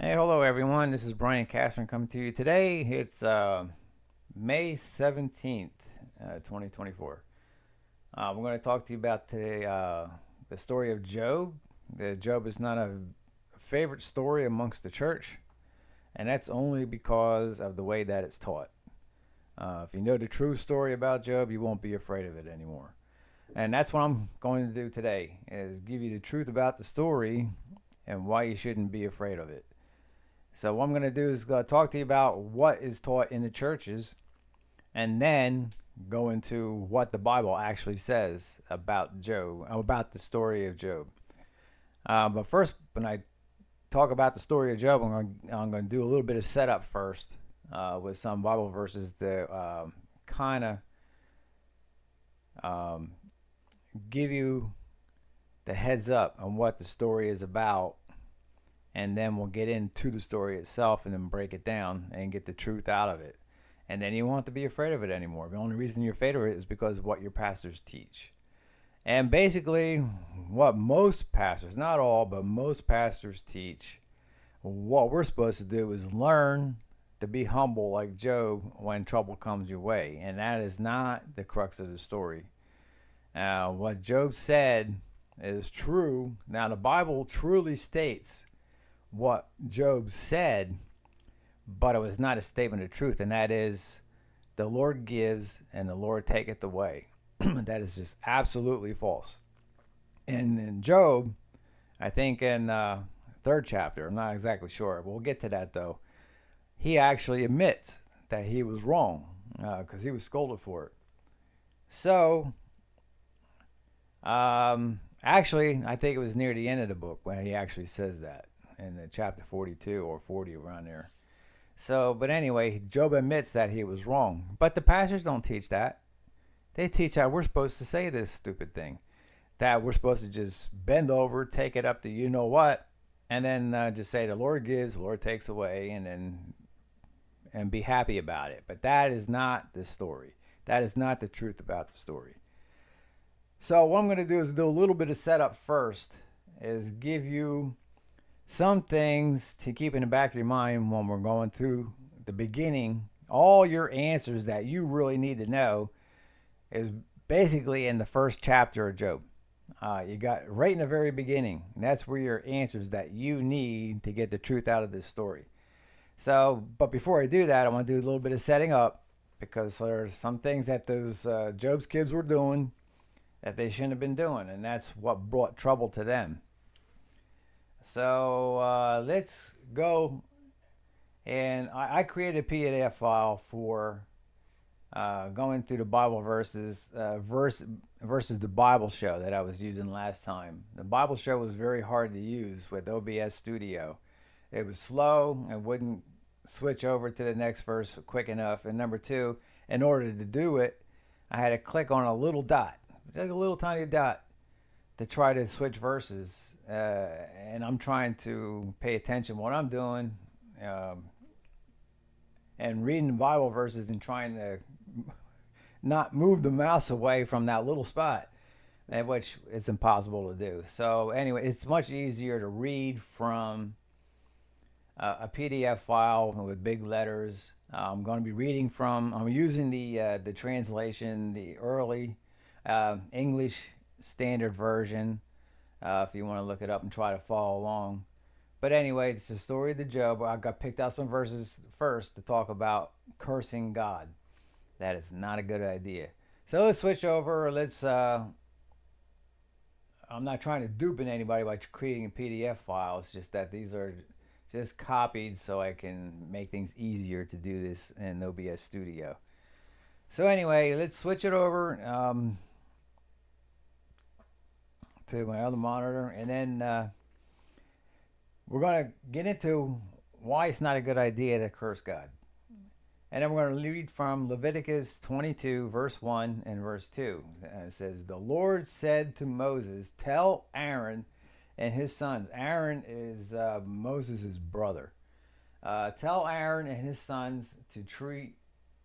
Hey, hello everyone. This is Brian Castron coming to you today. It's May 17th, 2024. We're going to talk to you about today the story of Job. Job is not a favorite story amongst the church, and that's only because of the way that it's taught. If you know the true story about Job, you won't be afraid of it anymore. And that's what I'm going to do today, is give you the truth about the story and why you shouldn't be afraid of it. So what I'm going to do is talk to you about what is taught in the churches, and then go into what the Bible actually says about Job, about the story of Job. But first, when I talk about the story of Job, I'm going to do a little bit of setup first with some Bible verses to kind of give you the heads up on what the story is about, and then we'll get into the story itself and then break it down and get the truth out of it. And then you won't have to be afraid of it anymore. The only reason you're afraid of it is because of what your pastors teach. And basically, what most pastors, not all, but most pastors teach, what we're supposed to do is learn to be humble like Job when trouble comes your way. And that is not the crux of the story. What Job said is true. Now, the Bible truly states what Job said, but it was not a statement of truth, and that is, the Lord gives and the Lord taketh away. That is just absolutely false. And in Job, I think in third chapter, I'm not exactly sure, we'll get to that though, he actually admits that he was wrong because he was scolded for it. So, actually, I think it was near the end of the book when he actually says that in the chapter 42 or 40, around there. So, but anyway, Job admits that he was wrong. But the pastors don't teach that. They teach that we're supposed to say this stupid thing, that we're supposed to just bend over, take it up to you know what, and then just say the Lord gives, the Lord takes away, and be happy about it. But that is not the story. That is not the truth about the story. So what I'm going to do is do a little bit of setup first, is give you some things to keep in the back of your mind when we're going through the beginning. All your answers that you really need to know is basically in the first chapter of Job. You got right in the very beginning. And that's where your answers that you need to get the truth out of this story. So, but before I do that, I want to do a little bit of setting up, because there's some things that those Job's kids were doing that they shouldn't have been doing, and that's what brought trouble to them. So let's go, and I created a PDF file for going through the Bible verses versus the Bible show that I was using last time. The Bible show was very hard to use with OBS Studio. It was slow and wouldn't switch over to the next verse quick enough. And number two, in order to do it, I had to click on a little dot, like a little tiny dot, to try to switch verses. And I'm trying to pay attention to what I'm doing, and reading the Bible verses and trying to not move the mouse away from that little spot, which it's impossible to do. So anyway, it's much easier to read from a PDF file with big letters. I'm going to be reading from, I'm using the translation, the early English Standard Version, if you want to look it up and try to follow along. But anyway, it's the story of the Job. I got picked out some verses first to talk about cursing God. That is not a good idea. So let's switch over. I'm not trying to dupe anybody by creating a PDF file. It's just that these are just copied so I can make things easier to do this in OBS Studio. So anyway, let's switch it over to my other monitor, and then we're going to get into why it's not a good idea to curse God. And then we're going to read from Leviticus 22, verse 1 and verse 2. It says, the Lord said to Moses, tell Aaron and his sons. Aaron is Moses' brother. Tell Aaron and his sons to treat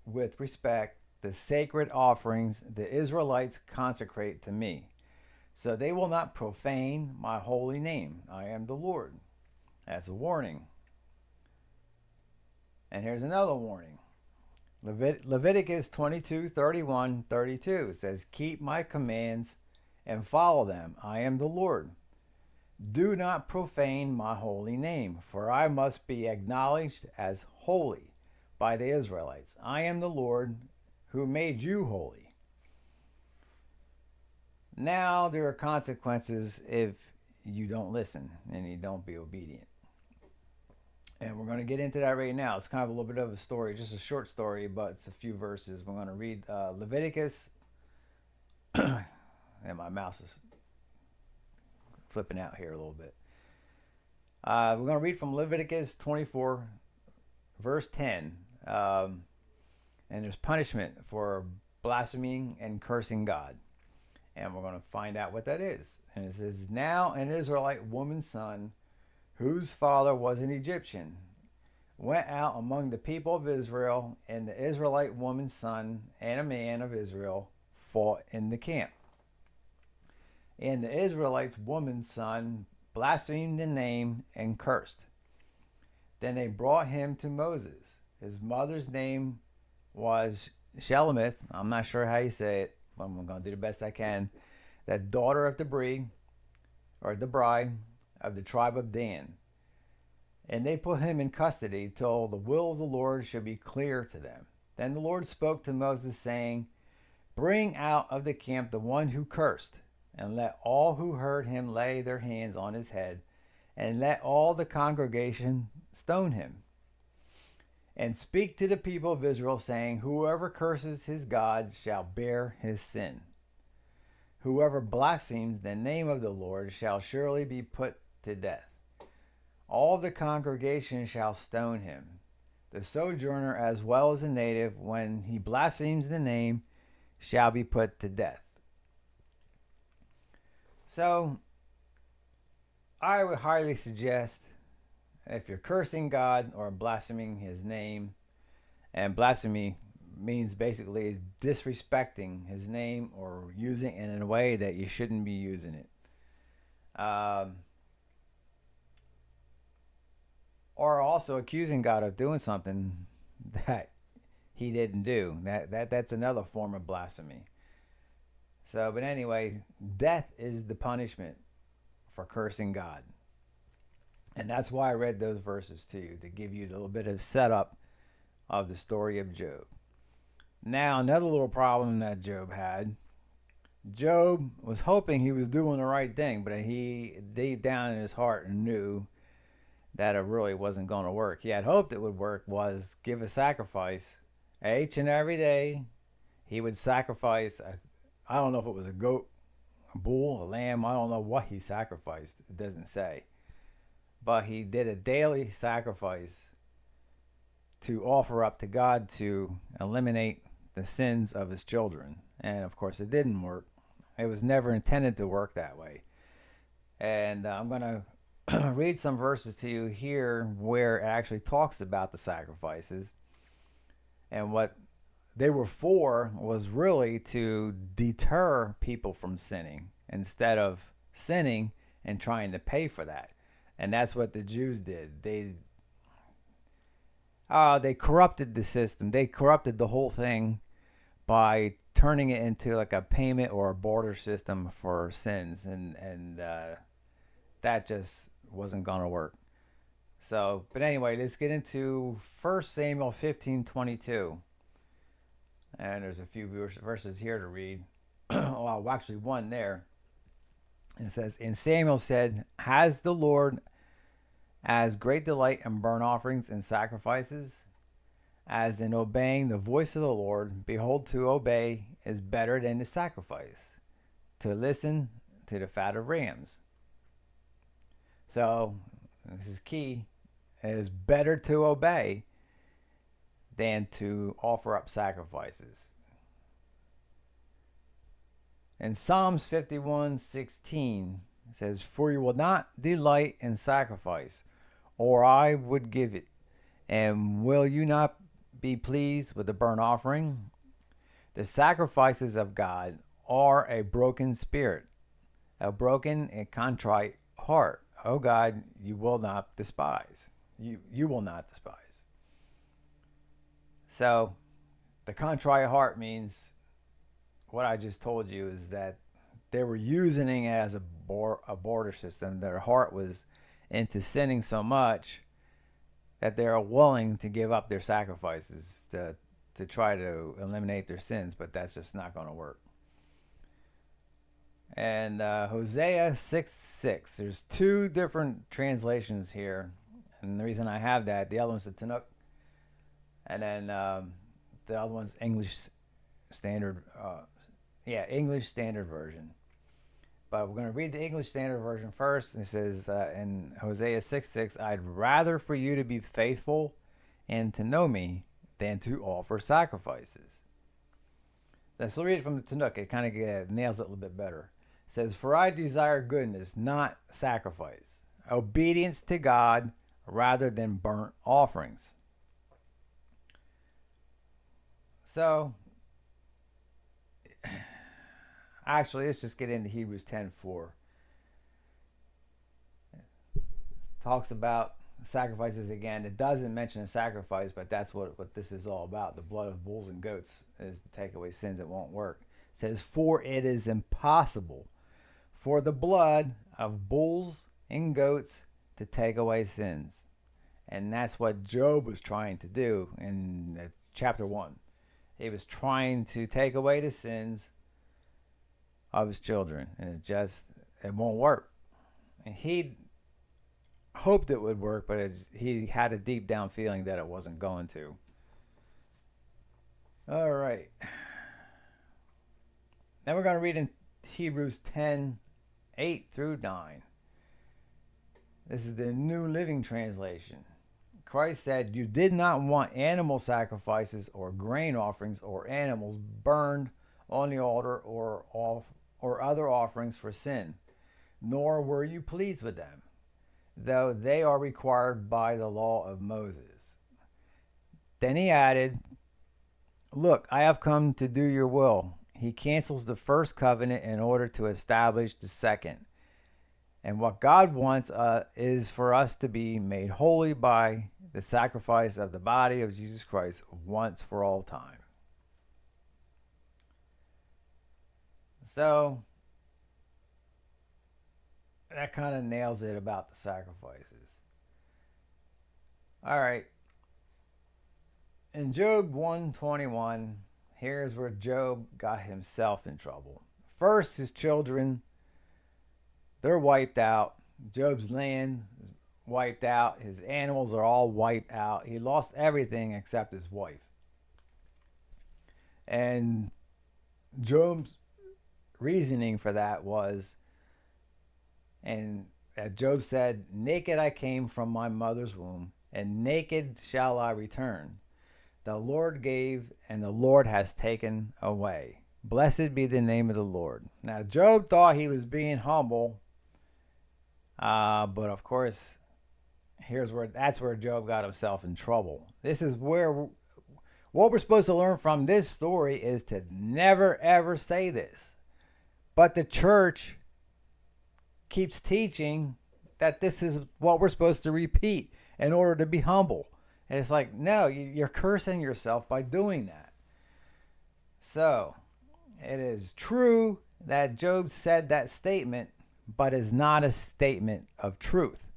with respect the sacred offerings the Israelites consecrate to me, so they will not profane my holy name. I am the Lord. As a warning. And here's another warning. Leviticus 22:31-32 says, "Keep my commands and follow them. I am the Lord. Do not profane my holy name, for I must be acknowledged as holy by the Israelites. I am the Lord who made you holy." Now there are consequences if you don't listen and you don't be obedient. And we're going to get into that right now. It's kind of a little bit of a story, just a short story, but it's a few verses. We're going to read Leviticus, and my mouse is flipping out here a little bit. We're going to read from Leviticus 24, verse 10. And there's punishment for blaspheming and cursing God. And we're going to find out what that is. And it says, "Now an Israelite woman's son, whose father was an Egyptian, went out among the people of Israel, and the Israelite woman's son and a man of Israel fought in the camp. And the Israelite woman's son blasphemed the name and cursed. Then they brought him to Moses. His mother's name was Shelemith. I'm not sure how you say it, but I'm going to do the best I can. The daughter of Debri, or Debri, of the tribe of Dan. And they put him in custody till the will of the Lord should be clear to them. Then the Lord spoke to Moses, saying, Bring out of the camp the one who cursed, and let all who heard him lay their hands on his head, and let all the congregation stone him. And speak to the people of Israel, saying, Whoever curses his God shall bear his sin. Whoever blasphemes the name of the Lord shall surely be put to death. All the congregation shall stone him, the sojourner as well as the native, when he blasphemes the name, shall be put to death." So, I would highly suggest, if you're cursing God or blaspheming his name, and blasphemy means basically disrespecting his name or using it in a way that you shouldn't be using it. Or also accusing God of doing something that he didn't do. That's another form of blasphemy. So, but anyway, death is the punishment for cursing God. And that's why I read those verses to you, to give you a little bit of setup of the story of Job. Now, another little problem that Job had. Job was hoping he was doing the right thing, but he deep down in his heart knew that it really wasn't going to work. He had hoped it would work, was give a sacrifice each and every day. He would sacrifice, I don't know if it was a goat, a bull, a lamb, I don't know what he sacrificed, it doesn't say. But he did a daily sacrifice to offer up to God to eliminate the sins of his children. And of course it didn't work. It was never intended to work that way. And I'm going to read some verses to you here where it actually talks about the sacrifices. And what they were for was really to deter people from sinning instead of sinning and trying to pay for that. And that's what the Jews did. They corrupted the system. They corrupted the whole thing by turning it into like a payment or a barter system for sins. And that just wasn't going to work. So, but anyway, let's get into 1 Samuel 15:22. And there's a few verses here to read. Well, actually one there. It says, And Samuel said, Has the Lord as great delight in burnt offerings and sacrifices as in obeying the voice of the Lord? Behold, to obey is better than to sacrifice, to listen to the fat of rams. So, this is key. It is better to obey than to offer up sacrifices. In Psalms 51:16, it says, For you will not delight in sacrifice, or I would give it. And will you not be pleased with the burnt offering? The sacrifices of God are a broken spirit, a broken and contrite heart. Oh God, you will not despise. You will not despise. So the contrite heart means what I just told you is that they were using it as a border system. Their heart was into sinning so much that they're willing to give up their sacrifices to try to eliminate their sins, but that's just not going to work. And Hosea 6:6. There's two different translations here, and the reason I have that, the other one's the Tanakh, and then the other one's English Standard. English Standard Version. But we're going to read the English Standard Version first. It says in Hosea 6:6, I'd rather for you to be faithful and to know me than to offer sacrifices. Let's read it from the Tanakh. It kind of nails it a little bit better. It says, for I desire goodness, not sacrifice, obedience to God rather than burnt offerings. So, actually, let's just get into Hebrews 10:4. It talks about sacrifices again. It doesn't mention a sacrifice, but that's what this is all about. The blood of bulls and goats is to take away sins. It won't work. It says, for it is impossible for the blood of bulls and goats to take away sins. And that's what Job was trying to do in chapter 1. He was trying to take away the sins of his children, and it won't work. And he hoped it would work, but he had a deep down feeling that it wasn't going to. All right. Now we're going to read in Hebrews 10:8-9. This is the New Living Translation. Christ said, you did not want animal sacrifices or grain offerings or animals burned on the altar or other offerings for sin, nor were you pleased with them, though they are required by the law of Moses. Then he added, look, I have come to do your will. He cancels the first covenant in order to establish the second. And what God wants is for us to be made holy by the sacrifice of the body of Jesus Christ once for all time. So that kind of nails it about the sacrifices. All right. In Job 1:21, here's where Job got himself in trouble. First, his children, they're wiped out. Job's land is wiped out. His animals are all wiped out. He lost everything except his wife. And Job's reasoning for that was, and Job said, naked I came from my mother's womb, and naked shall I return. The Lord gave, and the Lord has taken away. Blessed be the name of the Lord. Now, Job thought he was being humble, but of course, that's where Job got himself in trouble. This is where what we're supposed to learn from this story is to never ever say this. But the church keeps teaching that this is what we're supposed to repeat in order to be humble. And it's like, no, you're cursing yourself by doing that. So, it is true that Job said that statement, but is not a statement of truth.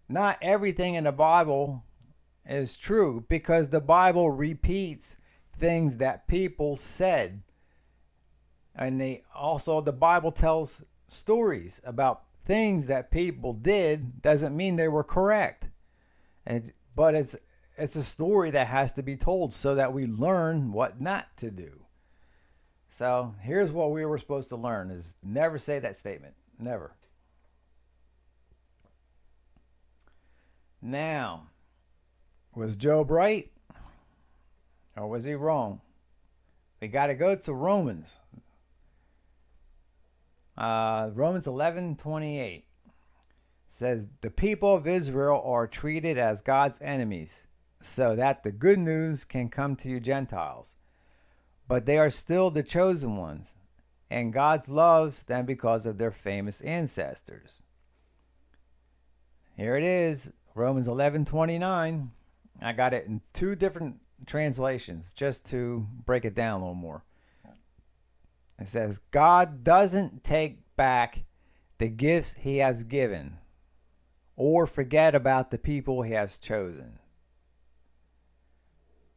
Not everything in the Bible is true, because the Bible repeats things that people said. And the Bible tells stories about things that people did. Doesn't mean they were correct. But it's a story that has to be told so that we learn what not to do. So here's what we were supposed to learn: is never say that statement. Never. Now, was Job right or was he wrong? We got to go to Romans. Romans 11:28 says, the people of Israel are treated as God's enemies so that the good news can come to you Gentiles. But they are still the chosen ones, and God loves them because of their famous ancestors. Here it is, Romans 11:29. I got it in two different translations just to break it down a little more. It says, God doesn't take back the gifts he has given or forget about the people he has chosen.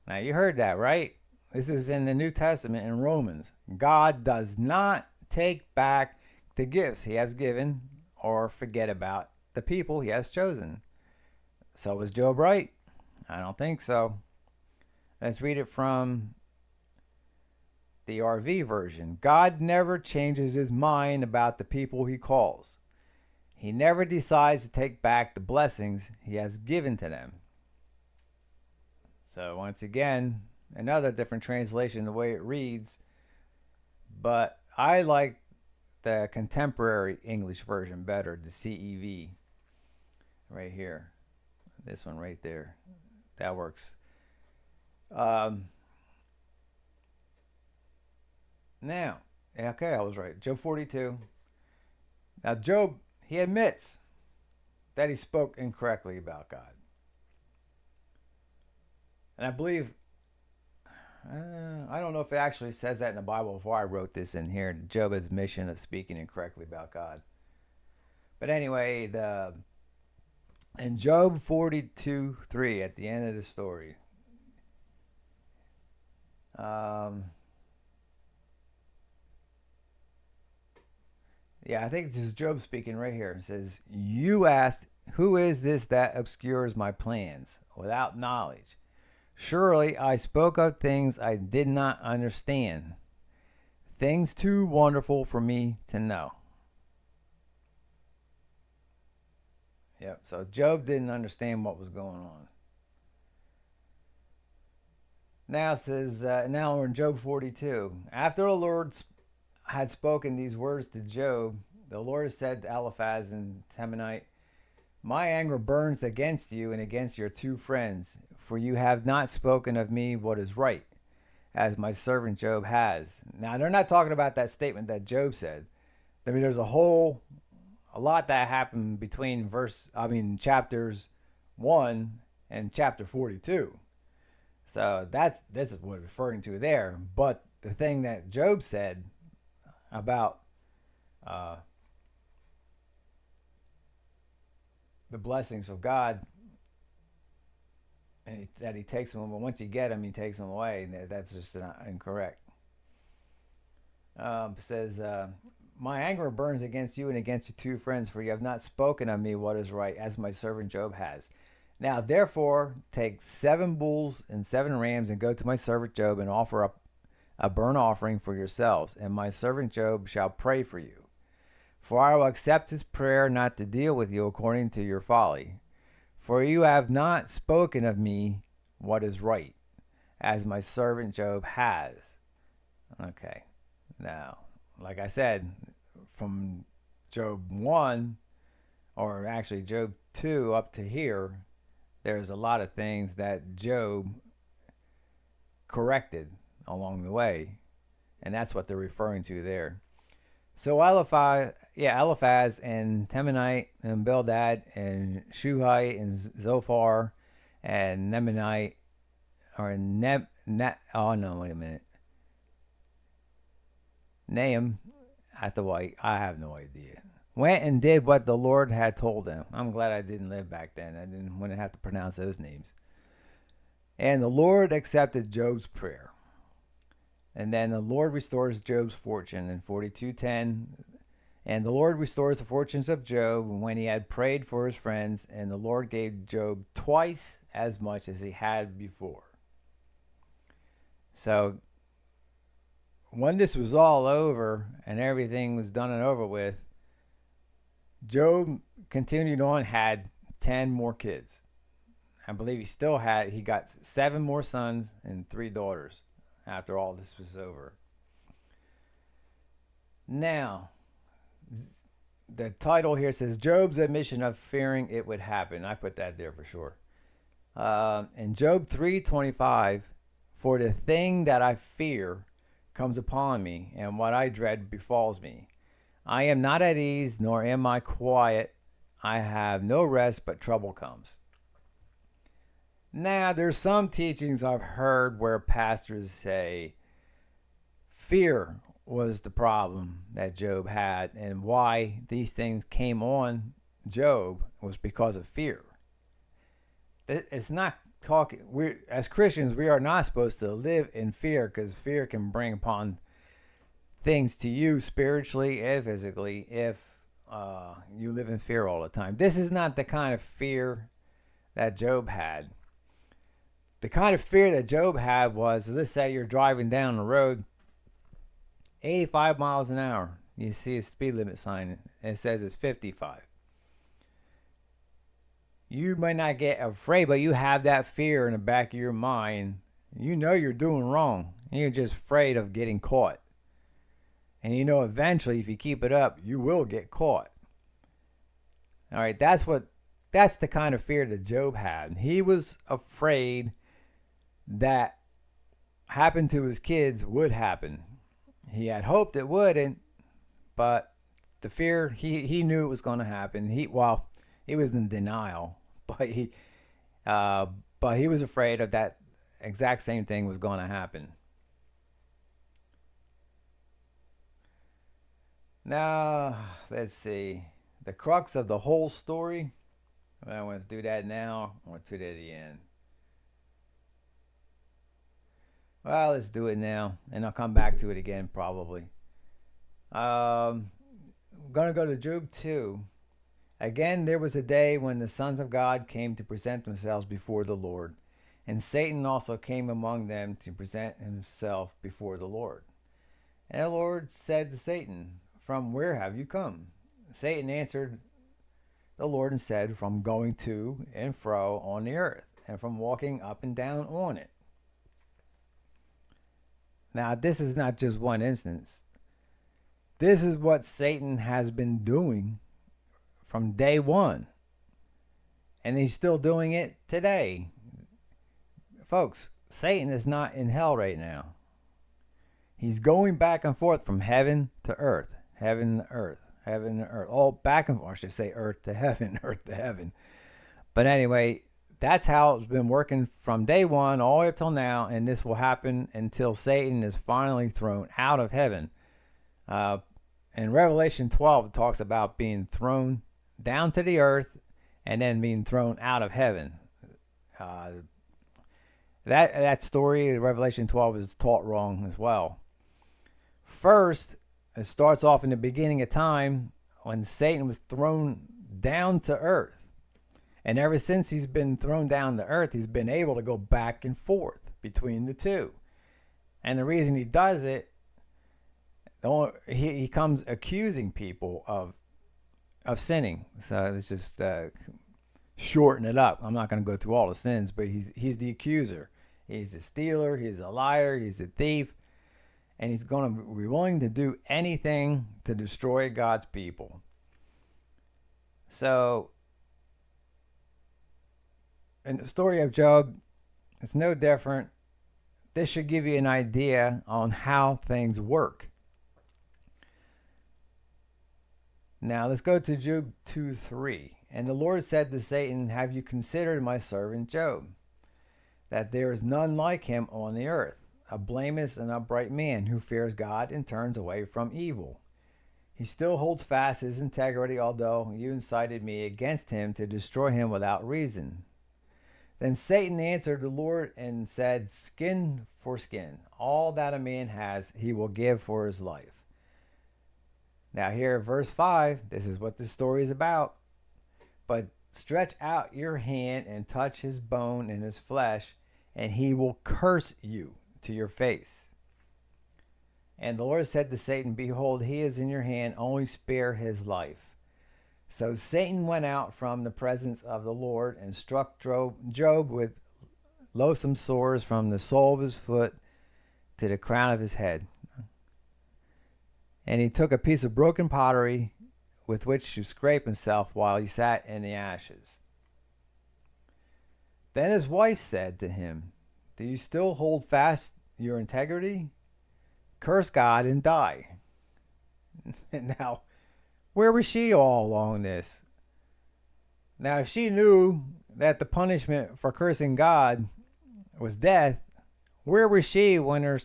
Now, you heard that, right? This is in the New Testament in Romans. God does not take back the gifts he has given or forget about the people he has chosen. So was Job right? I don't think so. Let's read it from the RV version. God never changes his mind about the people he calls. He never decides to take back the blessings he has given to them. So once again, another different translation, the way it reads. But I like the contemporary English version better, the CEV. Right here. This one right there. That works. Now, okay, I was right. Job 42. Now, Job, he admits that he spoke incorrectly about God. And I believe, I don't know if it actually says that in the Bible before I wrote this in here, Job's admission of speaking incorrectly about God. But anyway, in Job 42:3, at the end of the story, I think this is Job speaking right here. It says, you asked, who is this that obscures my plans without knowledge? Surely I spoke of things I did not understand, things too wonderful for me to know. Yep, so Job didn't understand what was going on. Now it says, now we're in Job 42. After the Lord had spoken these words to Job, the Lord said to Eliphaz and Temanite, my anger burns against you and against your two friends, for you have not spoken of me what is right, as my servant Job has. Now, they're not talking about that statement that Job said. I mean, there's a lot that happened between chapters 1 and chapter 42. So this is what it's referring to there. But the thing that Job said about the blessings of God, and that he takes them, but once you get them, he takes them away. That's just incorrect. It says, my anger burns against you and against your two friends, for you have not spoken of me what is right, as my servant Job has. Now, therefore, take 7 bulls and 7 rams and go to my servant Job and offer up a burnt offering for yourselves, and my servant Job shall pray for you. For I will accept his prayer not to deal with you according to your folly. For you have not spoken of me what is right, as my servant Job has. Okay. Now, like I said, from Job 1, or actually Job 2 up to here, there's a lot of things that Job corrected along the way. And that's what they're referring to there. So Eliphaz and Temanite and Bildad and Shuhite and Zophar and Nemanite Nahum at the White, I have no idea, went and did what the Lord had told them. I'm glad I didn't live back then. I wouldn't have to pronounce those names. And the Lord accepted Job's prayer. And then the Lord restores Job's fortune in 42:10. And the Lord restores the fortunes of Job when he had prayed for his friends, and the Lord gave Job twice as much as he had before. So when this was all over and everything was done and over with, Job continued on, had 10 more kids. I believe he got 7 more sons and 3 daughters after all this was over. Now, the title here says Job's admission of fearing it would happen. I put that there for sure. In Job 3:25, for the thing that I fear comes upon me, and what I dread befalls me. I am not at ease, nor am I quiet. I have no rest, but trouble comes. Now, there's some teachings I've heard where pastors say fear was the problem that Job had, and why these things came on Job was because of fear. It's not talking. We, as Christians, we are not supposed to live in fear, because fear can bring upon things to you spiritually and physically if you live in fear all the time. This is not the kind of fear that Job had. The kind of fear that Job had was, let's say you're driving down the road 85 miles an hour. You see a speed limit sign, and it says it's 55. You might not get afraid, but you have that fear in the back of your mind. You know you're doing wrong, and you're just afraid of getting caught. And you know eventually, if you keep it up, you will get caught. All right, that's the kind of fear that Job had. He was afraid that happened to his kids would happen. He had hoped it wouldn't, but the fear, he knew it was going to happen. He was in denial, but he was afraid of that exact same thing was going to happen. Now, let's see. The crux of the whole story. I want to do that now. I want to do that at the end. Well, let's do it now, and I'll come back to it again probably. I'm going to go to Job 2. Again, there was a day when the sons of God came to present themselves before the Lord, and Satan also came among them to present himself before the Lord. And the Lord said to Satan, "From where have you come?" Satan answered the Lord and said, "From going to and fro on the earth, and from walking up and down on it." Now, this is not just one instance. This is what Satan has been doing from day one. And he's still doing it today. Folks, Satan is not in hell right now. He's going back and forth from heaven to earth, heaven to earth, heaven to earth. All back and forth, I should say earth to heaven, earth to heaven. But anyway, that's how it's been working from day one all the way up till now, and this will happen until Satan is finally thrown out of heaven. In Revelation 12, it talks about being thrown down to the earth and then being thrown out of heaven. That story, Revelation 12, is taught wrong as well. First, it starts off in the beginning of time when Satan was thrown down to earth. And ever since he's been thrown down to earth, he's been able to go back and forth between the two. And the reason he does it, he comes accusing people of sinning. So let's just shorten it up. I'm not going to go through all the sins, but he's the accuser. He's a stealer. He's a liar. He's a thief. And he's going to be willing to do anything to destroy God's people. So, in the story of Job, it's no different. This should give you an idea on how things work. Now let's go to Job 2:3. And the Lord said to Satan, "Have you considered my servant Job, that there is none like him on the earth, a blameless and upright man who fears God and turns away from evil? He still holds fast his integrity, although you incited me against him to destroy him without reason." Then Satan answered the Lord and said, "Skin for skin, all that a man has, he will give for his life." Now here, verse 5, this is what this story is about. "But stretch out your hand and touch his bone and his flesh, and he will curse you to your face." And the Lord said to Satan, "Behold, he is in your hand, only spare his life." So Satan went out from the presence of the Lord and struck Job with loathsome sores from the sole of his foot to the crown of his head. And he took a piece of broken pottery with which to scrape himself while he sat in the ashes. Then his wife said to him, "Do you still hold fast your integrity? Curse God and die." And now, where was she all along this? Now, if she knew that the punishment for cursing God was death, where was she when her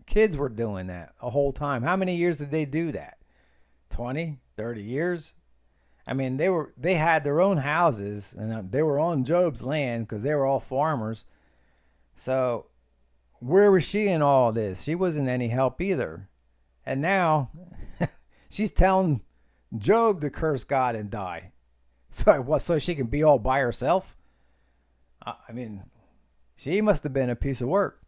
kids were doing that the whole time? How many years did they do that? 20, 30 years? I mean, they had their own houses, and they were on Job's land because they were all farmers. So where was she in all this? She wasn't any help either. And now she's telling Job to curse God and die. So what? So she can be all by herself? I mean, she must have been a piece of work.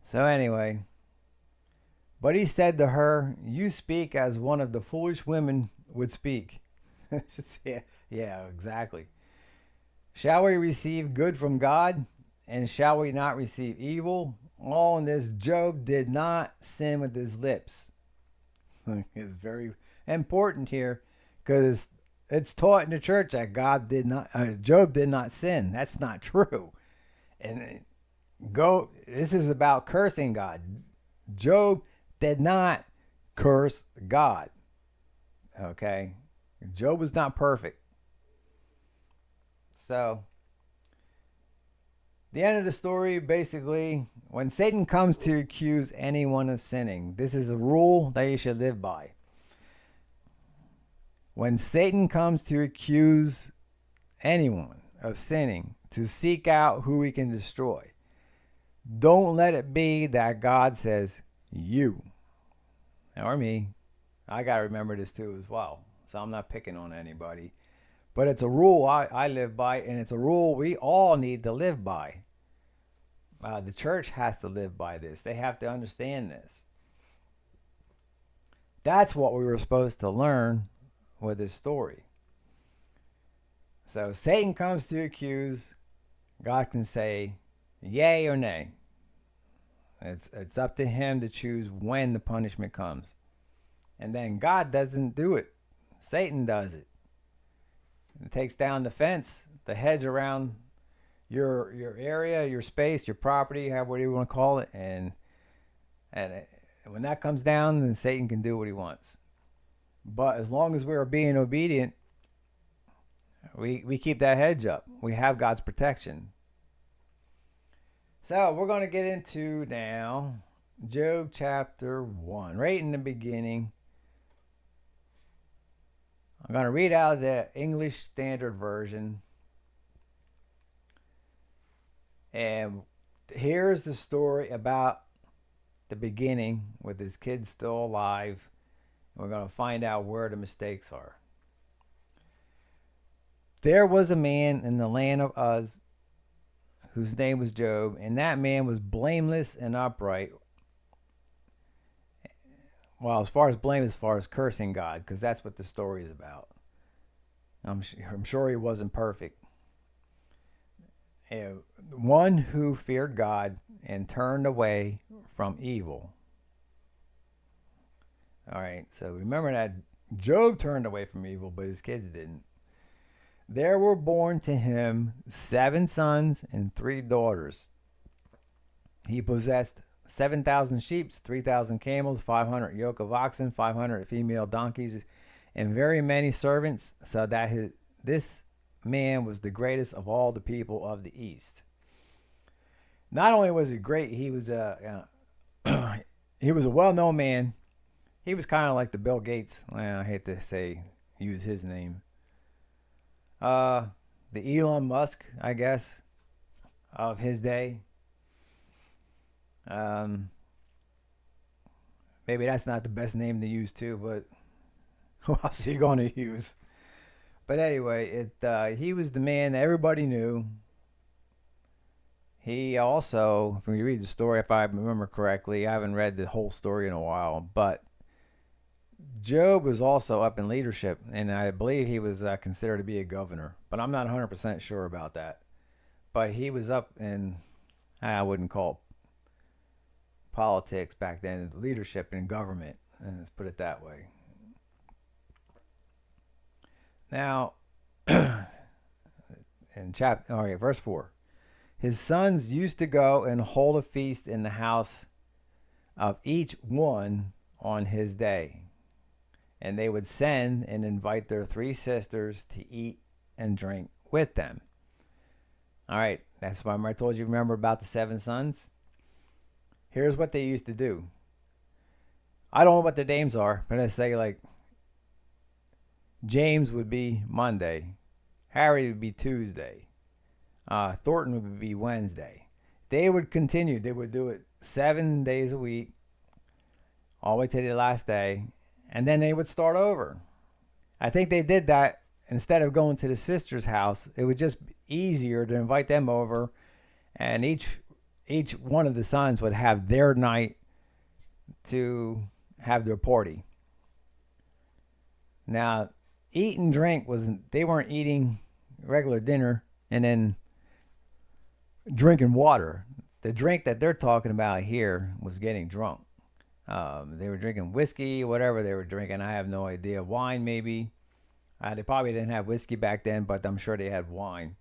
So anyway, but he said to her, "You speak as one of the foolish women would speak." Yeah, exactly. Shall we receive good from God, and shall we not receive evil? All in this, Job did not sin with his lips. It's very important here, because it's taught in the church that Job did not sin. That's not true. And this is about cursing God. Job did not curse God. Okay? Job was not perfect. So, the end of the story, basically, when Satan comes to accuse anyone of sinning, this is a rule that you should live by. When Satan comes to accuse anyone of sinning, to seek out who he can destroy, don't let it be that God says, you, or me. I got to remember this too as well. So I'm not picking on anybody. But it's a rule I live by, and it's a rule we all need to live by. The church has to live by this. They have to understand this. That's what we were supposed to learn with this story. So Satan comes to accuse. God can say yay or nay. It's up to him to choose when the punishment comes. And then God doesn't do it. Satan does it. It takes down the fence, the hedge around your area, your space, your property, whatever you want to call it. And when that comes down, then Satan can do what he wants. But as long as we're being obedient, we keep that hedge up. We have God's protection. So we're going to get into now Job chapter 1, right in the beginning. I'm going to read out the English Standard Version. And here's the story about the beginning with his kids still alive. We're going to find out where the mistakes are. There was a man in the land of Uz whose name was Job, and that man was blameless and upright. Well, as far as cursing God, because that's what the story is about. I'm sure he wasn't perfect. One who feared God and turned away from evil. All right, so remember that Job turned away from evil, but his kids didn't. There were born to him 7 sons and 3 daughters. He possessed 7,000 sheep, 3,000 camels, 500 yoke of oxen, 500 female donkeys, and very many servants, so that this man was the greatest of all the people of the East. Not only was he great, he was a well-known man. He was kind of like the Bill Gates. Well, I hate to use his name. The Elon Musk, I guess, of his day. Maybe that's not the best name to use too, but who else are you going to use? But anyway, he was the man that everybody knew. He also, if you read the story, if I remember correctly, I haven't read the whole story in a while, but Job was also up in leadership, and I believe he was considered to be a governor, but I'm not 100% sure about that. But he was up in, I wouldn't call it politics back then, leadership in government, and let's put it that way. Now, in verse 4, his sons used to go and hold a feast in the house of each one on his day. And they would send and invite their 3 sisters to eat and drink with them. All right, that's why I told you, remember about the 7 sons? Here's what they used to do. I don't know what their names are, but I say like James would be Monday, Harry would be Tuesday, Thornton would be Wednesday. They would continue. They would do it 7 days a week, all the way to the last day, and then they would start over. I think they did that instead of going to the sister's house. It was just easier to invite them over, and each one of the sons would have their night to have their party. Now, eat and drink they weren't eating regular dinner and then drinking water. The drink that they're talking about here was getting drunk. They were drinking whiskey, whatever they were drinking. I have no idea. Wine, maybe. They probably didn't have whiskey back then, but I'm sure they had wine.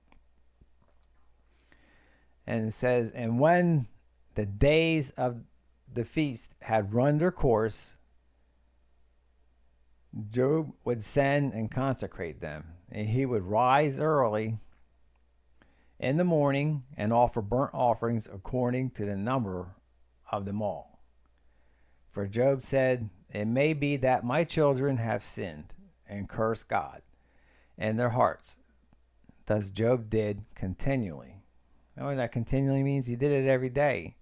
And it says, and when the days of the feast had run their course, Job would send and consecrate them. And he would rise early in the morning and offer burnt offerings according to the number of them all. For Job said, it may be that my children have sinned and cursed God in their hearts. Thus Job did continually. You know what that continually means? He did it every day.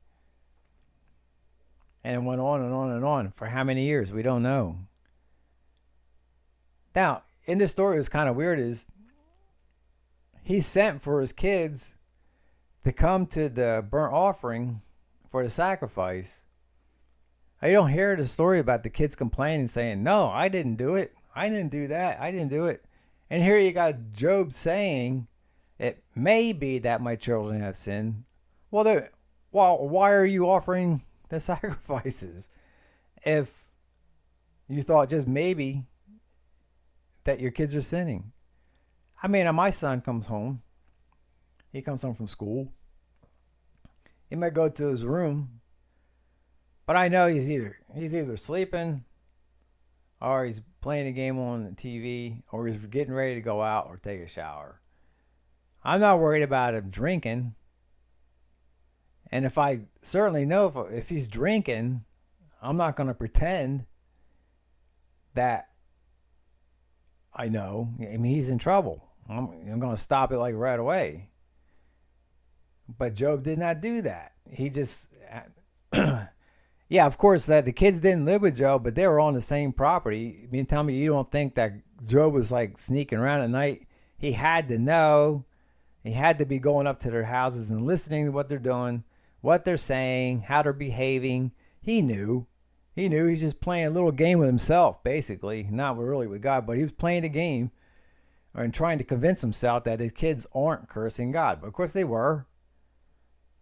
And it went on and on and on. For how many years? We don't know. Now, in this story, it was kind of weird is he sent for his kids to come to the burnt offering for the sacrifice. You don't hear the story about the kids complaining, saying, no, I didn't do it. I didn't do that. I didn't do it. And here you got Job saying, it may be that my children have sinned. Well, why are you offering the sacrifices if you thought just maybe that your kids are sinning? I mean, my son comes home. He comes home from school. He might go to his room, but I know he's either sleeping or he's playing a game on the TV or he's getting ready to go out or take a shower. I'm not worried about him drinking. And if I certainly know if he's drinking, I'm not going to pretend that I know. I mean, he's in trouble. I'm going to stop it like right away. But Job did not do that. He just, yeah, of course, that the kids didn't live with Job, but they were on the same property. I mean, tell me you don't think that Job was like sneaking around at night. He had to know. He had to be going up to their houses and listening to what they're doing, what they're saying, how they're behaving. He knew. He's just playing a little game with himself, basically. Not really with God, but he was playing a game and trying to convince himself that his kids aren't cursing God. But of course they were.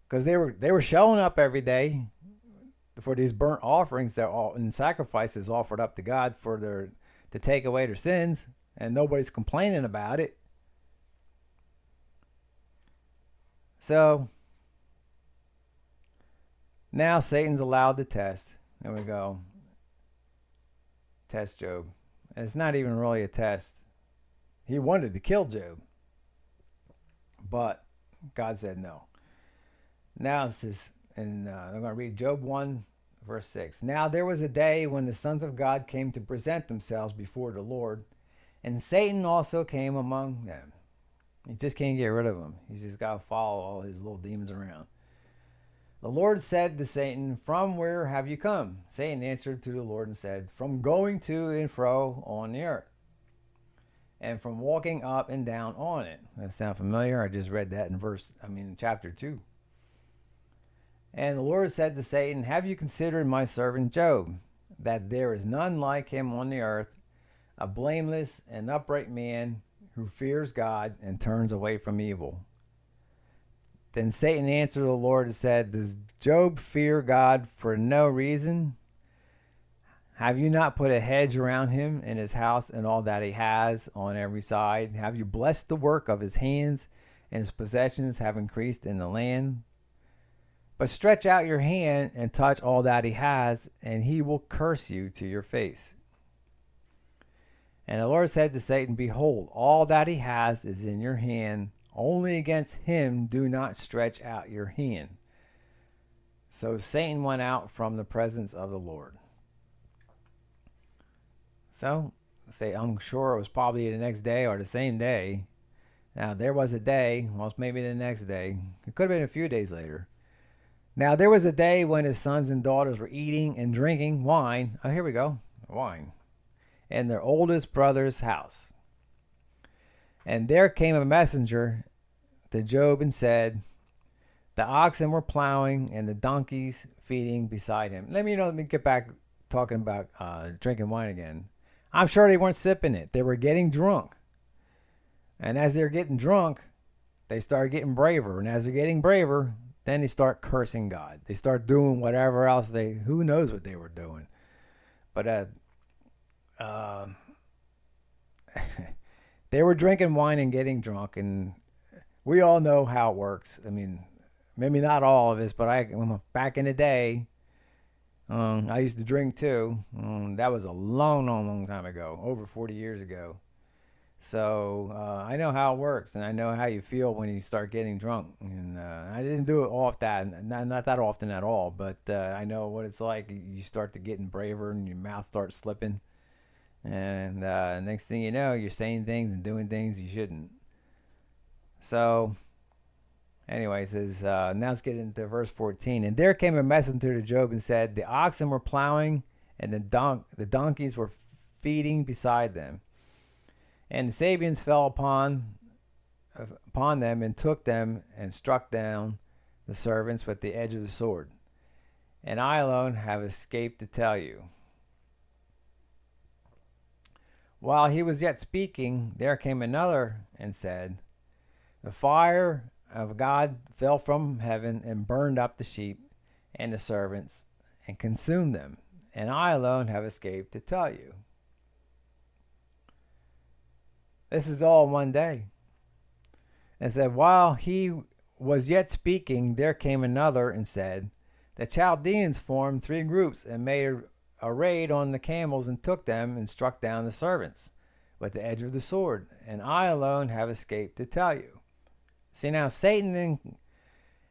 Because they were showing up every day for these burnt offerings and sacrifices offered up to God to take away their sins, and nobody's complaining about it. So now Satan's allowed to test. There we go. Test Job. And it's not even really a test. He wanted to kill Job, but God said no. Now this is, and I'm going to read Job 1, verse 6. Now there was a day when the sons of God came to present themselves before the Lord, and Satan also came among them. He just can't get rid of them. He's just got to follow all his little demons around. The Lord said to Satan, from where have you come? Satan answered to the Lord and said, from going to and fro on the earth, and from walking up and down on it. That sound familiar? I just read that in chapter 2. And the Lord said to Satan, have you considered my servant Job, that there is none like him on the earth, a blameless and upright man who fears God and turns away from evil? Then Satan answered the Lord and said, does Job fear God for no reason? Have you not put a hedge around him and his house and all that he has on every side? Have you blessed the work of his hands, and his possessions have increased in the land? But stretch out your hand and touch all that he has, and he will curse you to your face. And the Lord said to Satan, behold, all that he has is in your hand. Only against him do not stretch out your hand. So Satan went out from the presence of the Lord. So, say, I'm sure it was probably the next day or the same day. Now, there was a day, well, maybe the next day. It could have been a few days later. Now, there was a day when his sons and daughters were eating and drinking wine. Oh, here we go. Wine. In their oldest brother's house. And there came a messenger to Job and said, the oxen were plowing and the donkeys feeding beside him. Let me get back talking about drinking wine again. I'm sure they weren't sipping it. They were getting drunk. And as they're getting drunk, they start getting braver. And as they're getting braver, then they start cursing God. They start doing whatever else who knows what they were doing. But they were drinking wine and getting drunk. And we all know how it works. I mean, maybe not all of us, but back in the day, I used to drink too. That was a long time ago, over 40 years ago. So I know how it works, and I know how you feel when you start getting drunk. And I didn't do it often, not that often at all, but I know what it's like. You start to getting braver, and your mouth starts slipping. And next thing you know, you're saying things and doing things you shouldn't. So anyway, it says, now let's get into verse 14. And there came a messenger to Job and said, the oxen were plowing and the donkeys were feeding beside them. And the Sabeans fell upon them and took them and struck down the servants with the edge of the sword. And I alone have escaped to tell you. While he was yet speaking, there came another and said, the fire of God fell from heaven and burned up the sheep and the servants and consumed them. And I alone have escaped to tell you. This is all one day. And said, while he was yet speaking, there came another and said, the Chaldeans formed 3 groups and made a raid on the camels and took them and struck down the servants with the edge of the sword. And I alone have escaped to tell you. See, now Satan,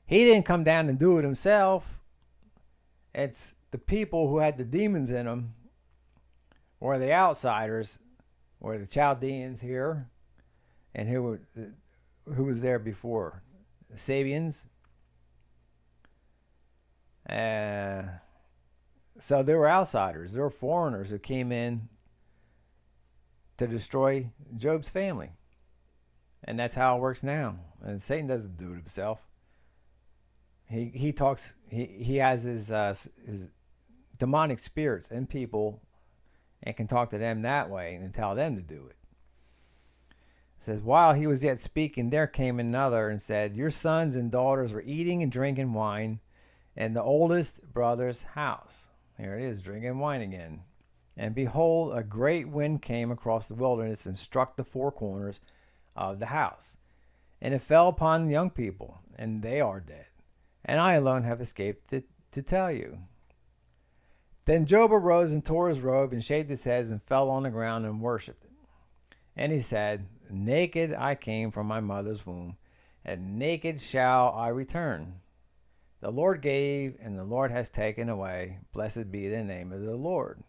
he didn't come down and do it himself. It's the people who had the demons in them, or the outsiders, or the Chaldeans here, and who was there before? The Sabians. So they were outsiders. They were foreigners who came in to destroy Job's family. And that's how it works now. And Satan doesn't do it himself. He talks. He has his demonic spirits in people, and can talk to them that way and tell them to do it. It says, while he was yet speaking, there came another and said, your sons and daughters were eating and drinking wine in the oldest brother's house. There it is, drinking wine again. And behold, a great wind came across the wilderness and struck the 4 corners of the house. And it fell upon the young people, and they are dead. And I alone have escaped to tell you. Then Job arose and tore his robe and shaved his head and fell on the ground and worshipped it. And he said, naked I came from my mother's womb, and naked shall I return. The Lord gave, and the Lord has taken away. Blessed be the name of the Lord.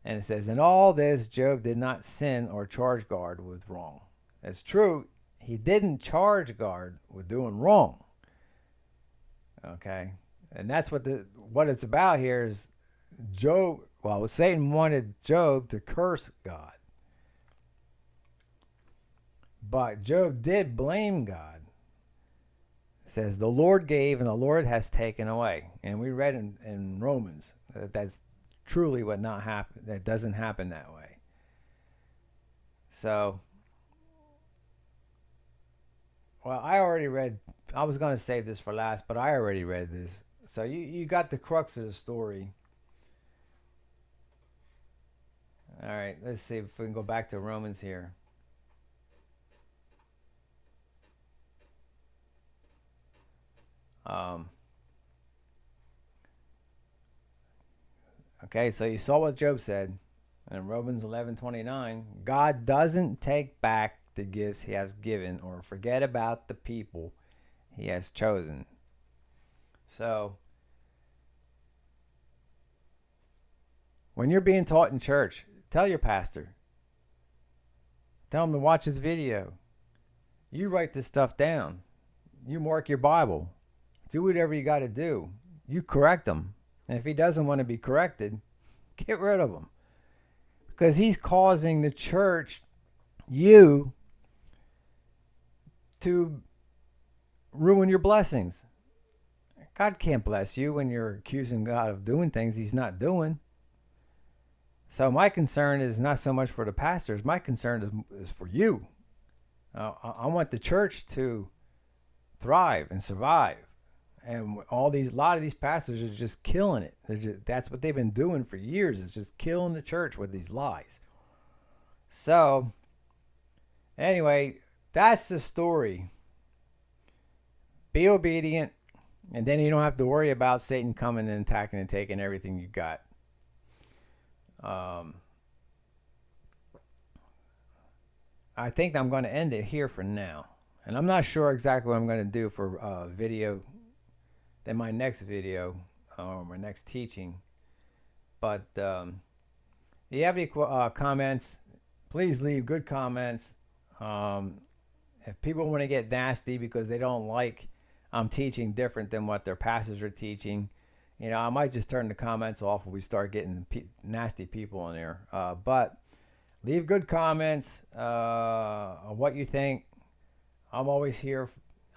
And it says, in all this, Job did not sin or charge God with wrong. It's true, he didn't charge God with doing wrong. Okay? And that's what it's about here is Job, Satan wanted Job to curse God. But Job did blame God. It says, the Lord gave and the Lord has taken away. And we read in Romans that that's truly what not happen. That doesn't happen that way. So, I already read. I was going to save this for last, but I already read this. So you got the crux of the story. All right, let's see if we can go back to Romans here. Okay, so you saw what Job said. In Romans 11:29, God doesn't take back the gifts he has given or forget about the people he has chosen. So, when you're being taught in church, tell your pastor. Tell him to watch his video. You write this stuff down. You mark your Bible. Do whatever you got to do. You correct him. And if he doesn't want to be corrected, get rid of him. Because he's causing the church, you, to ruin your blessings. God can't bless you when you're accusing God of doing things he's not doing. So my concern is not so much for the pastors. My concern is for you. I want the church to thrive and survive. And a lot of these pastors are just killing it. That's what they've been doing for years. It's just killing the church with these lies. So, anyway, that's the story. Be obedient, and then you don't have to worry about Satan coming and attacking and taking everything you got. I think I'm going to end it here for now. And I'm not sure exactly what I'm going to do for video, then my next video or my next teaching. But if you have any comments, please leave good comments. If people want to get nasty because they don't like I'm teaching different than what their pastors are teaching, I might just turn the comments off when we start getting nasty people in there. But leave good comments on what you think. I'm always here.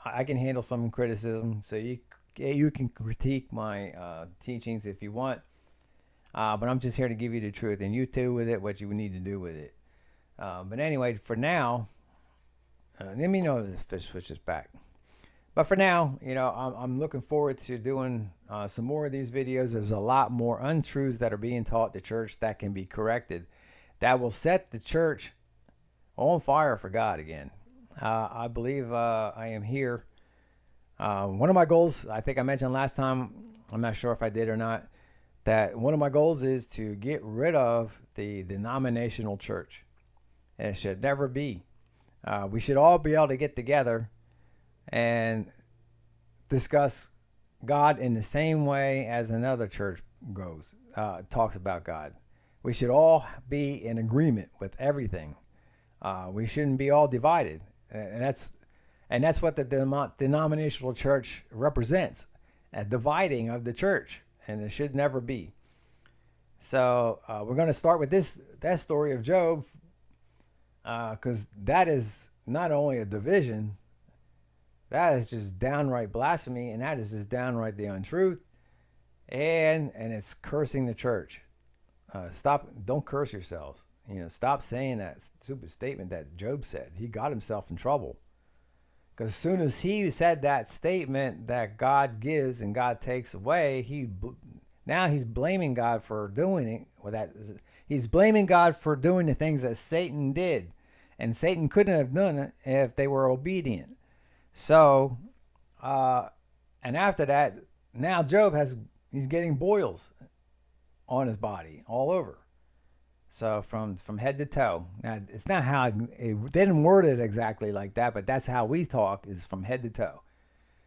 I can handle some criticism, so you can critique my teachings if you want. But I'm just here to give you the truth, and you do with it what you need to do with it. But anyway, for now, let me know if this switches back. But for now, I'm looking forward to doing some more of these videos. There's a lot more untruths that are being taught the church that can be corrected, that will set the church on fire for God again. I believe I am here. One of my goals, I think I mentioned last time, I'm not sure if I did or not, that one of my goals is to get rid of the denominational church. And it should never be. We should all be able to get together and discuss God in the same way as another church talks about God. We should all be in agreement with everything. We shouldn't be all divided, and that's what the denominational church represents, a dividing of the church, and it should never be. So we're going to start with that story of Job, because that is not only a division, that is just downright blasphemy, and that is just downright the untruth, and it's cursing the church. Don't curse yourselves. Stop saying that stupid statement that Job said. He got himself in trouble. Because as soon as he said that statement that God gives and God takes away, now he's blaming God for doing it. He's blaming God for doing the things that Satan did. And Satan couldn't have done it if they were obedient. So, and after that, now Job he's getting boils on his body all over. So from head to toe. Now, it's not how they didn't word it exactly like that, but that's how we talk, is from head to toe.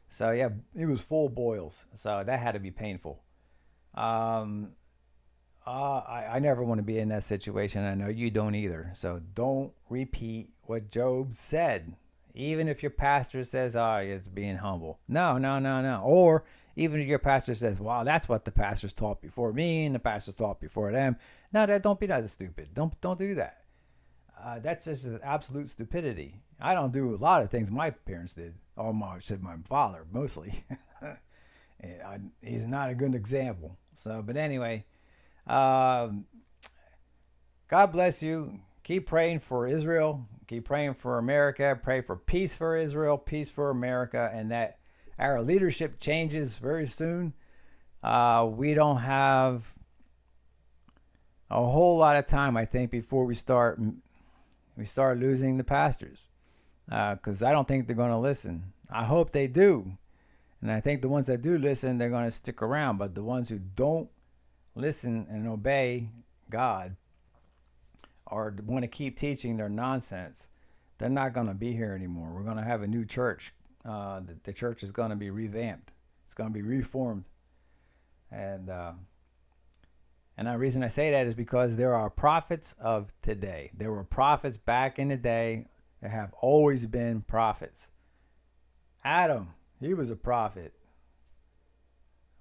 So yeah, it was full boils. So that had to be painful. I never want to be in that situation. I know you don't either. So don't repeat what Job said. Even if your pastor says, it's being humble. No. Or even if your pastor says, wow, that's what the pastors taught before me and the pastors taught before them. No, don't be that stupid. Don't do that. That's just an absolute stupidity. I don't do a lot of things my parents did. Or my father, mostly. He's not a good example. So, but anyway, God bless you. Keep praying for Israel. Keep praying for America. Pray for peace for Israel, peace for America, and that our leadership changes very soon. We don't have a whole lot of time, I think, before we start losing the pastors, because I don't think they're going to listen. I hope they do, and I think the ones that do listen, they're going to stick around. But the ones who don't listen and obey God, or want to keep teaching their nonsense, they're not going to be here anymore. We're going to have a new church. The church is going to be revamped. It's going to be reformed. And the reason I say that is because there are prophets of today. There were prophets back in the day. There have always been prophets. Adam, he was a prophet.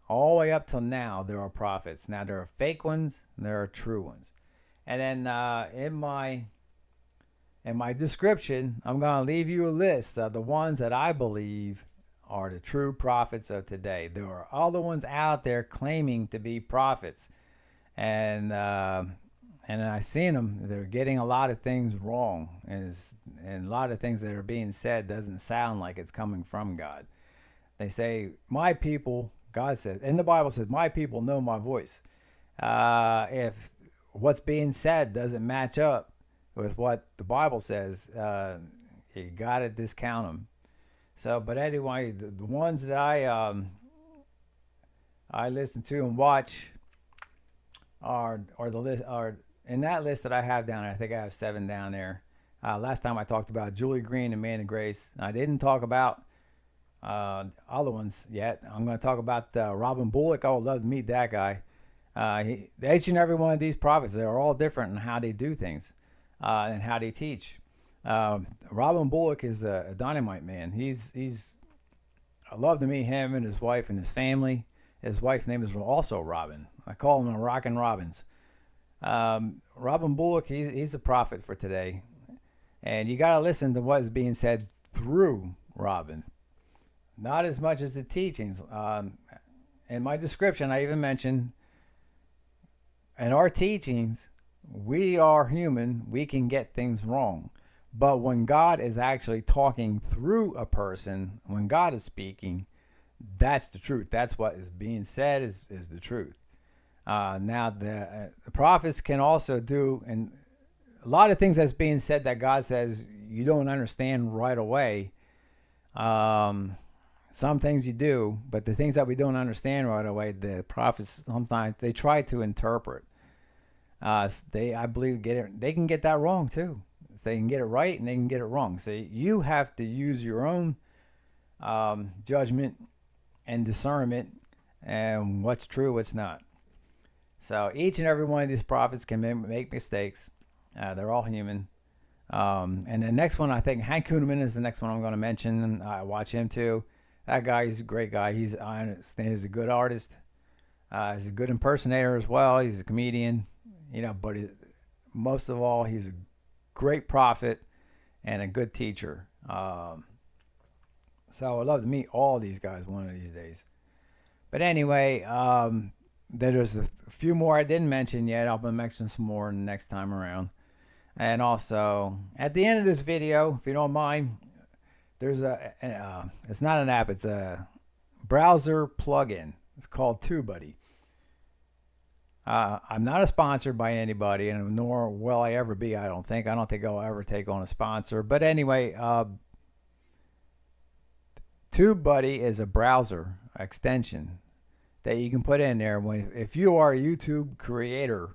All the way up till now, there are prophets. Now, there are fake ones, and there are true ones. And then in my description, I'm going to leave you a list of the ones that I believe are the true prophets of today. There are other ones out there claiming to be prophets. And I've seen them. They're getting a lot of things wrong. And a lot of things that are being said doesn't sound like it's coming from God. They say, my people... God says, and the Bible says, my people know my voice. If what's being said doesn't match up with what the Bible says, you got to discount them. So, but anyway, the ones that I listen to and watch are the list are in that list that I have down there. I think I have 7 down there. Last time I talked about Julie Green and Man of Grace. I didn't talk about other ones yet. I'm going to talk about Robin Bullock. I would love to meet that guy. Each and every one of these prophets, they're all different in how they do things and how they teach. Robin Bullock is a dynamite man. I love to meet him and his wife and his family. His wife's name is also Robin. I call him Rockin' Robins. Robin Bullock, he's a prophet for today. And you got to listen to what is being said through Robin. Not as much as the teachings. In my description, I even mentioned in our teachings, we are human. We can get things wrong. But when God is actually talking through a person, when God is speaking, that's the truth. That's what is being said is the truth. Now, the prophets can also do, and a lot of things that's being said that God says you don't understand right away. Some things you do, but the things that we don't understand right away, the prophets sometimes they try to interpret. I believe they can get that wrong too. So they can get it right and they can get it wrong. So you have to use your own judgment and discernment and what's true, what's not. So each and every one of these prophets can make mistakes. They're all human. And the next one, I think Hank Kunneman is the next one I'm going to mention. I watch him too. That guy, he's a great guy. I understand he's a good artist. He's a good impersonator as well. He's a comedian, but most of all, he's a great prophet and a good teacher. So I'd love to meet all these guys one of these days. But anyway, there's a few more I didn't mention yet. I'll mention some more next time around. And also, at the end of this video, if you don't mind, there's it's not an app, it's a browser plugin. It's called TubeBuddy. I'm not a sponsored by anybody, and nor will I ever be, I don't think. I don't think I'll ever take on a sponsor. But anyway, TubeBuddy is a browser extension that you can put in there. If you are a YouTube creator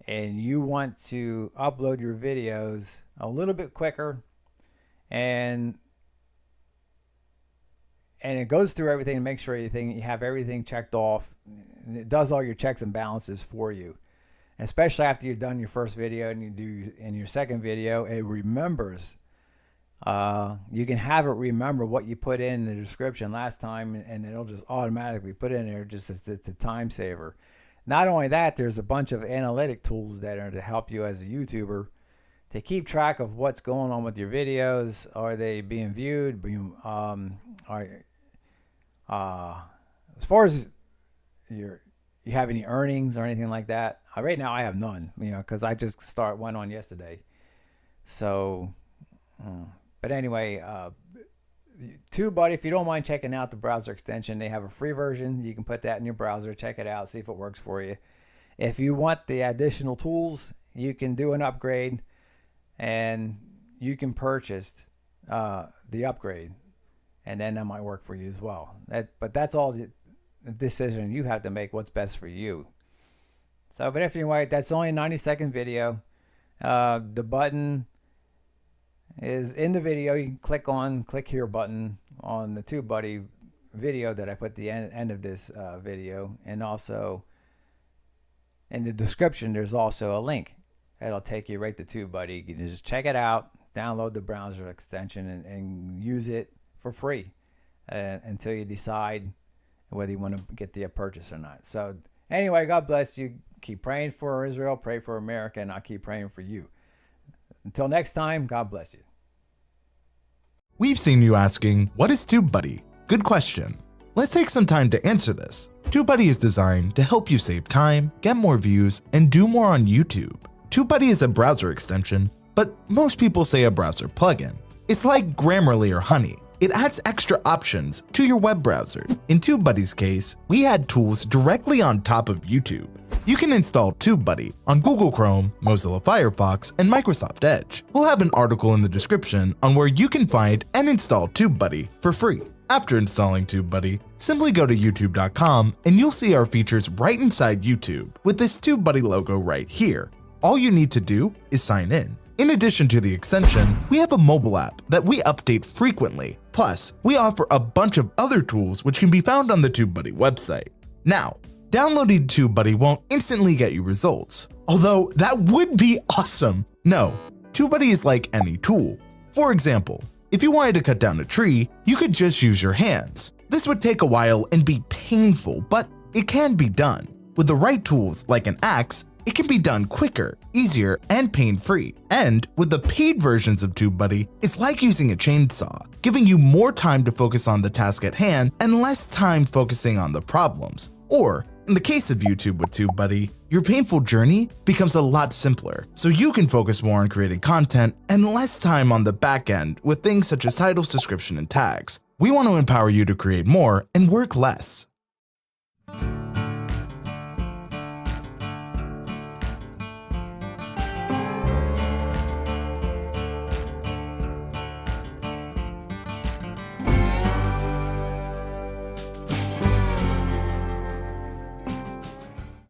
and you want to upload your videos a little bit quicker, and it goes through everything to make sure you have everything checked off. It does all your checks and balances for you. Especially after you've done your first video and you do in your second video, it remembers. You can have it remember what you put in the description last time, and it'll just automatically put it in there. Just it's a time saver. Not only that, there's a bunch of analytic tools that are to help you as a YouTuber to keep track of what's going on with your videos. Are they being viewed? As far as you have any earnings or anything like that? Right now I have none, because I just went on yesterday. So, but anyway, TubeBuddy, if you don't mind checking out the browser extension, they have a free version. You can put that in your browser, check it out, see if it works for you. If you want the additional tools, you can do an upgrade, and you can purchase the upgrade, and then that might work for you as well. But that's all the decision you have to make, what's best for you. So, but if you're right, that's only a 90-second video. The button is in the video. You can click here button on the TubeBuddy video that I put at the end of this video, and also in the description there's also a link that'll take you right to TubeBuddy. You can just check it out, download the browser extension, and use it for free until you decide whether you want to get the purchase or not. So anyway, God bless you. Keep praying for Israel, pray for America, and I'll keep praying for you. Until next time, God bless you. We've seen you asking, what is TubeBuddy? Good question. Let's take some time to answer this. TubeBuddy is designed to help you save time, get more views, and do more on YouTube. TubeBuddy is a browser extension, but most people say a browser plugin. It's like Grammarly or Honey. It adds extra options to your web browser. In TubeBuddy's case, we add tools directly on top of YouTube. You can install TubeBuddy on Google Chrome, Mozilla Firefox, and Microsoft Edge. We'll have an article in the description on where you can find and install TubeBuddy for free. After installing TubeBuddy, simply go to youtube.com and you'll see our features right inside YouTube with this TubeBuddy logo right here. All you need to do is sign in. In addition to the extension, we have a mobile app that we update frequently. Plus, we offer a bunch of other tools which can be found on the TubeBuddy website. Now, downloading TubeBuddy won't instantly get you results, although that would be awesome. No, TubeBuddy is like any tool. For example, if you wanted to cut down a tree, you could just use your hands. This would take a while and be painful, but it can be done. With the right tools like an axe, it can be done quicker, easier, and pain-free. And with the paid versions of TubeBuddy, it's like using a chainsaw, giving you more time to focus on the task at hand and less time focusing on the problems. Or, in the case of YouTube with TubeBuddy, your painful journey becomes a lot simpler, so you can focus more on creating content and less time on the back end with things such as titles, description, and tags. We want to empower you to create more and work less.